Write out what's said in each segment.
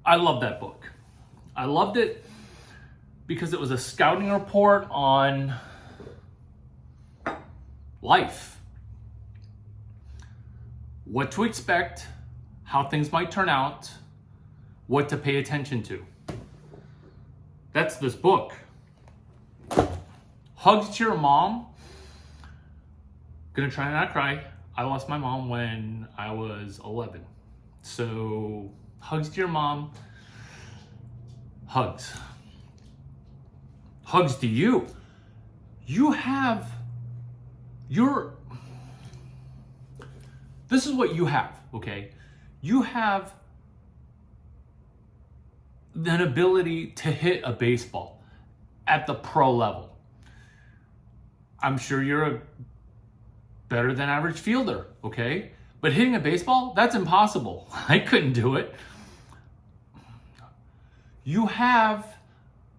I love that book. I loved it because it was a scouting report on life. What to expect, how things might turn out, what to pay attention to. That's this book. Hugs to your mom. Gonna try not to cry. I lost my mom when I was 11. So, hugs to your mom. Hugs. Hugs to you. You have this is what you have, okay? You have an ability to hit a baseball at the pro level. I'm sure you're a better than average fielder, okay? But hitting a baseball, that's impossible. I couldn't do it. You have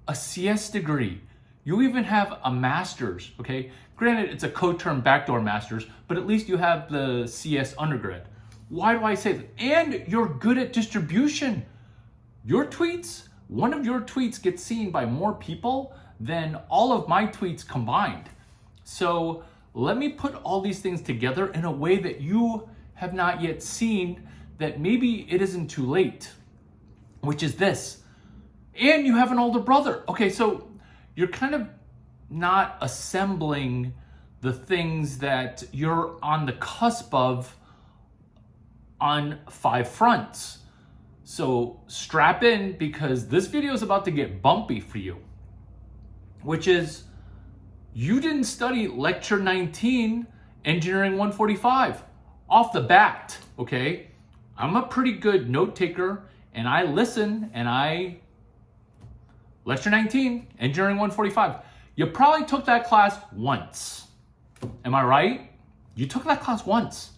a CS degree. You even have a master's, okay? Granted, it's a co-term backdoor master's, but at least you have the CS undergrad. Why do I say that? And you're good at distribution. Your tweets, one of your tweets gets seen by more people than all of my tweets combined. So let me put all these things together in a way that you have not yet seen, that maybe it isn't too late, which is this. And you have an older brother. Okay, so you're kind of not assembling the things that you're on the cusp of on 5 fronts. So strap in, because this video is about to get bumpy for you, which is you didn't study lecture 19, engineering 145 off the bat, okay? I'm a pretty good note taker, and I listen, and lecture 19, engineering 145. You probably took that class once. Am I right? You took that class once.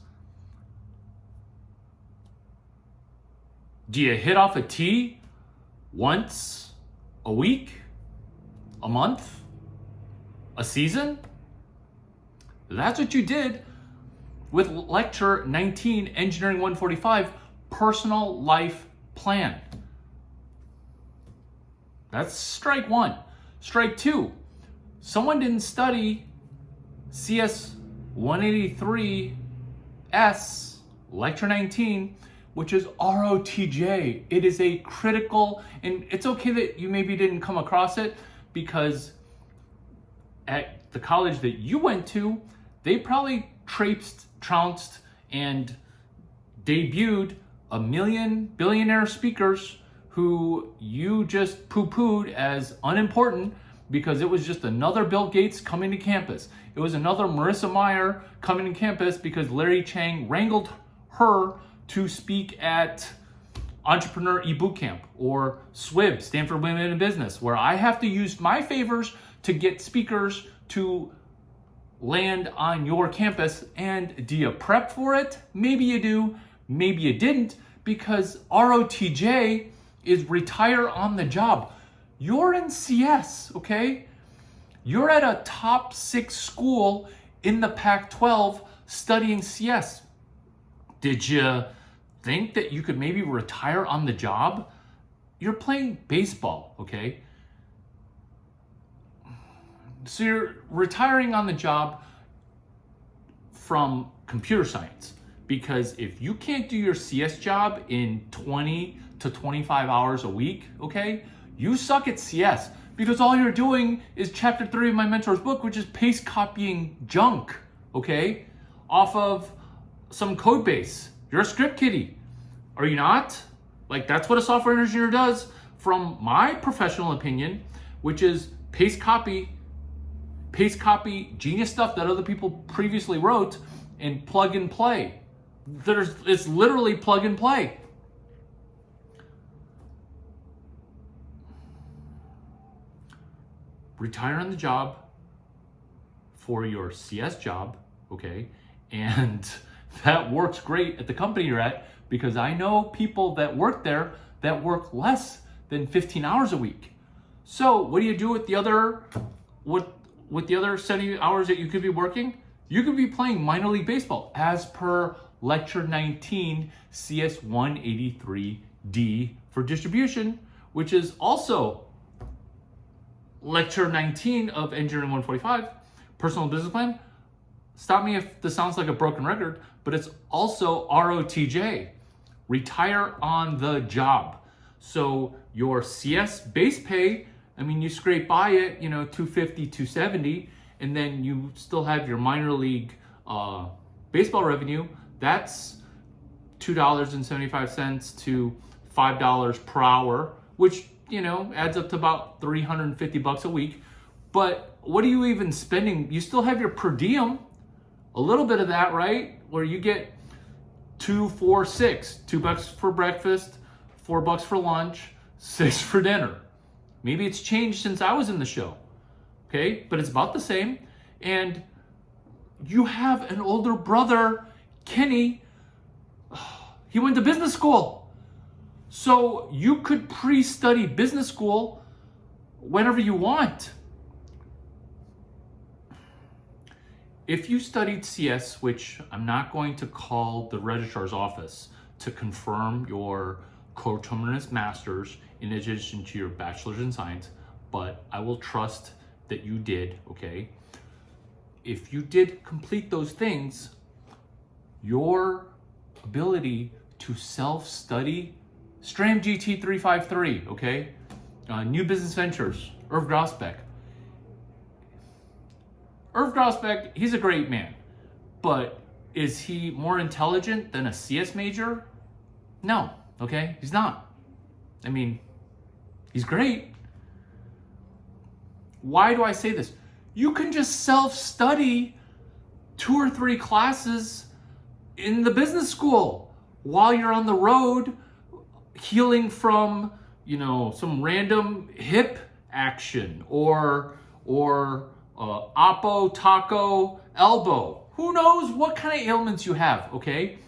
Do you hit off a tee once a week, a month, a season? That's what you did with lecture 19, engineering 145, personal life plan. That's strike 1. Strike 2, someone didn't study CS 183S, lecture 19, which is ROTJ. It is a critical, and it's okay that you maybe didn't come across it, because at the college that you went to, they probably trounced and debuted a million billionaire speakers who you just poo-pooed as unimportant because it was just another Bill Gates coming to campus. It was another Marissa Mayer coming to campus because Larry Chang wrangled her to speak at Entrepreneur eBootcamp, or SWIB, Stanford Women in Business, where I have to use my favors to get speakers to land on your campus. And do you prep for it? Maybe you do, maybe you didn't, because ROTJ is retire on the job. You're in CS, okay? You're at a top 6 school in the Pac-12 studying CS. Did you think that you could maybe retire on the job? You're playing baseball, okay? So you're retiring on the job from computer science, because if you can't do your CS job in 20 to 25 hours a week, okay, you suck at CS, because all you're doing is chapter 3 of my mentor's book, which is paste copying junk, okay, off of some code base. You're a script kiddie, are you not? Like, that's what a software engineer does, from my professional opinion, which is paste copy genius stuff that other people previously wrote and plug and play. It's literally plug and play. Retire on the job for your CS job, okay? And that works great at the company you're at, because I know people that work there that work less than 15 hours a week. So what do you do with the other, with the other 70 hours that you could be working? You could be playing minor league baseball as per Lecture 19, CS 183D for distribution, which is also Lecture 19 of Engineering 145, Personal Business Plan. Stop me if this sounds like a broken record, but it's also ROTJ, Retire on the Job. So your CS base pay, I mean, you scrape by it, 250, 270, and then you still have your minor league baseball revenue. That's $2.75 to $5 per hour, which, adds up to about $350 a week. But what are you even spending? You still have your per diem, a little bit of that, right? Where you get 2, 4, 6, $2 for breakfast, $4 for lunch, 6 for dinner. Maybe it's changed since I was in the show, okay? But it's about the same. And you have an older brother, Kenny. He went to business school. So you could pre-study business school whenever you want. If you studied CS, which I'm not going to call the registrar's office to confirm your coterminous master's in addition to your bachelor's in science, but I will trust that you did, okay? If you did complete those things, your ability to self-study, Stram GT 353, okay? New Business Ventures, Irv Grosbeck. Irv Grosbeck, he's a great man, but is he more intelligent than a CS major? No, okay? He's not. I mean, he's great. Why do I say this? You can just self-study 2 or 3 classes in the business school while you're on the road healing from, some random hip action or oppo, taco, elbow. Who knows what kind of ailments you have, okay?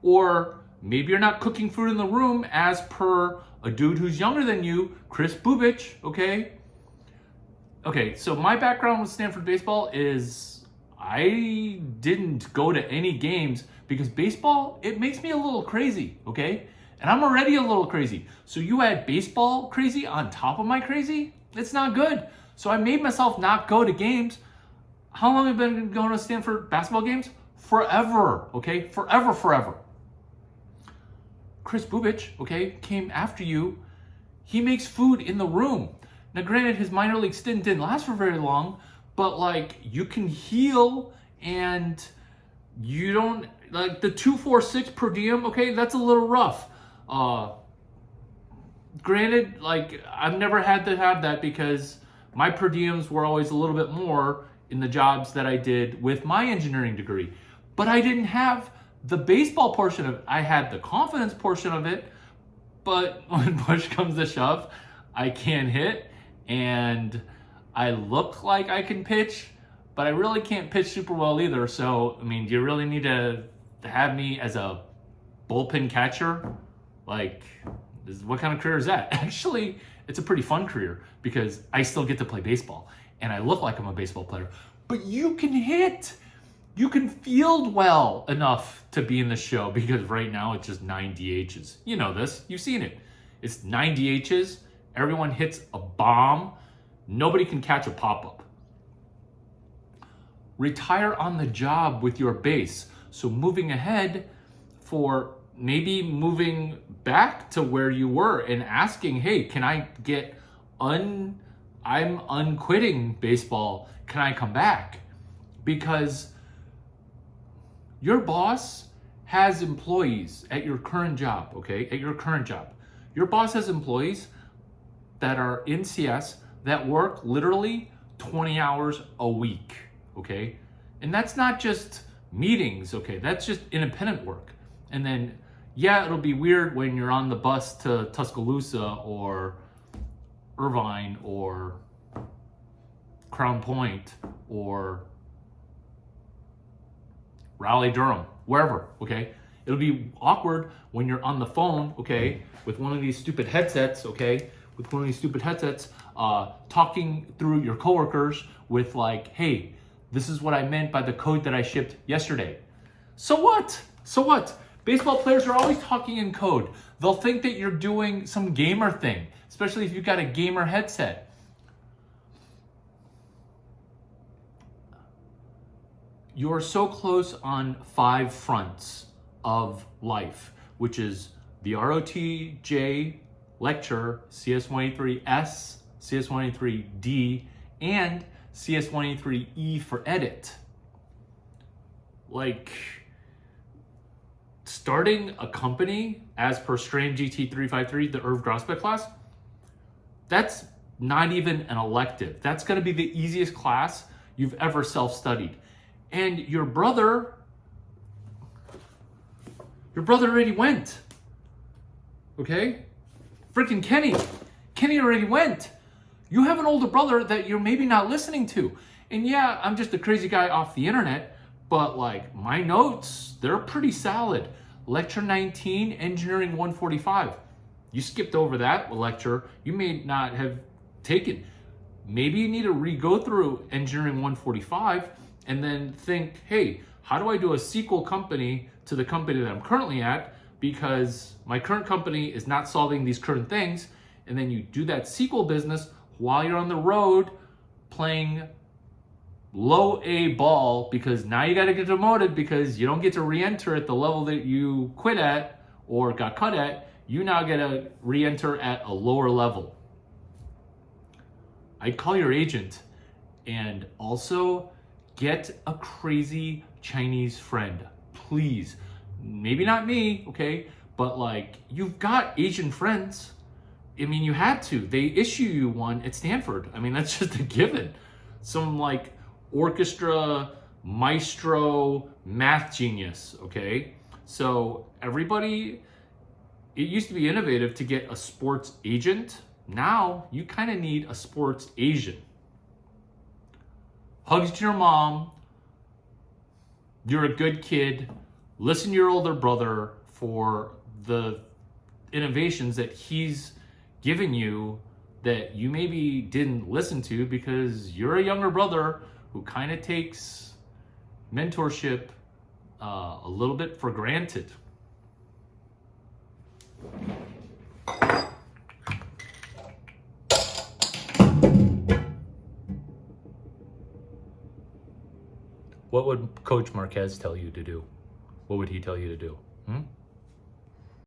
Or maybe you're not cooking food in the room as per a dude who's younger than you, Chris Bubich, okay? Okay, so my background with Stanford baseball is I didn't go to any games because baseball, it makes me a little crazy, okay? And I'm already a little crazy. So you add baseball crazy on top of my crazy? It's not good. So I made myself not go to games. How long have I been going to Stanford basketball games? Forever, okay? Forever. Chris Bubich, okay, came after you. He makes food in the room. Now, granted, his minor league stint didn't last for very long, but you can heal and you don't, the 246 per diem, okay, that's a little rough. Granted, I've never had to have that because my per diems were always a little bit more in the jobs that I did with my engineering degree. But I didn't have the baseball portion of it. I had the confidence portion of it, but when push comes to shove, I can't hit and I look like I can pitch, but I really can't pitch super well either. So, do you really need to have me as a bullpen catcher? What kind of career is that? Actually, it's a pretty fun career because I still get to play baseball and I look like I'm a baseball player. But you can hit. You can field well enough to be in the show because right now it's just 9 DHs. You know this. You've seen it. It's 9 DHs. Everyone hits a bomb. Nobody can catch a pop-up. Retire on the job with your base. So moving ahead for maybe moving back to where you were and asking, hey, can I get I'm unquitting baseball. Can I come back? Because your boss has employees at your current job, okay? At your current job. Your boss has employees that are in CS that work literally 20 hours a week, okay? And that's not just meetings, okay? That's just independent work. And then, yeah, it'll be weird when you're on the bus to Tuscaloosa or Irvine or Crown Point or Raleigh-Durham, wherever, okay? It'll be awkward when you're on the phone, okay, with one of these stupid headsets, okay, talking through your coworkers with hey, this is what I meant by the code that I shipped yesterday. So what? So what? Baseball players are always talking in code. They'll think that you're doing some gamer thing, especially if you've got a gamer headset. You're so close on 5 fronts of life, which is the ROTJ lecture, CS183S, CS183D, and CS183E for edit. Like, starting a company as per Strain GT353, the Irv Grosbeck class, that's not even an elective. That's going to be the easiest class you've ever self-studied. And your brother already went. Okay? Freaking Kenny already went. You have an older brother that you're maybe not listening to. And yeah, I'm just a crazy guy off the internet, but like my notes, they're pretty solid. Lecture 19, Engineering 145. You skipped over that lecture. You may not have taken. Maybe you need to re-go through Engineering 145 and then think, hey, how do I do a sequel company to the company that I'm currently at? Because my current company is not solving these current things. And then you do that sequel business while you're on the road playing low A ball, because now you got to get demoted because you don't get to re-enter at the level that you quit at or got cut at. You now get to re-enter at a lower level. I'd call your agent and also get a crazy Chinese friend, please. Maybe not me, okay? But like, you've got Asian friends. I mean, you had to. They issue you one at Stanford. I mean, that's just a given. Some like orchestra maestro math genius, okay? So everybody, it used to be innovative to get a sports agent. Now you kind of need a sports Asian. Hugs to your mom. You're a good kid. Listen to your older brother for the innovations that he's given you that you maybe didn't listen to because you're a younger brother who kind of takes mentorship a little bit for granted. What would Coach Marquez tell you to do? What would he tell you to do?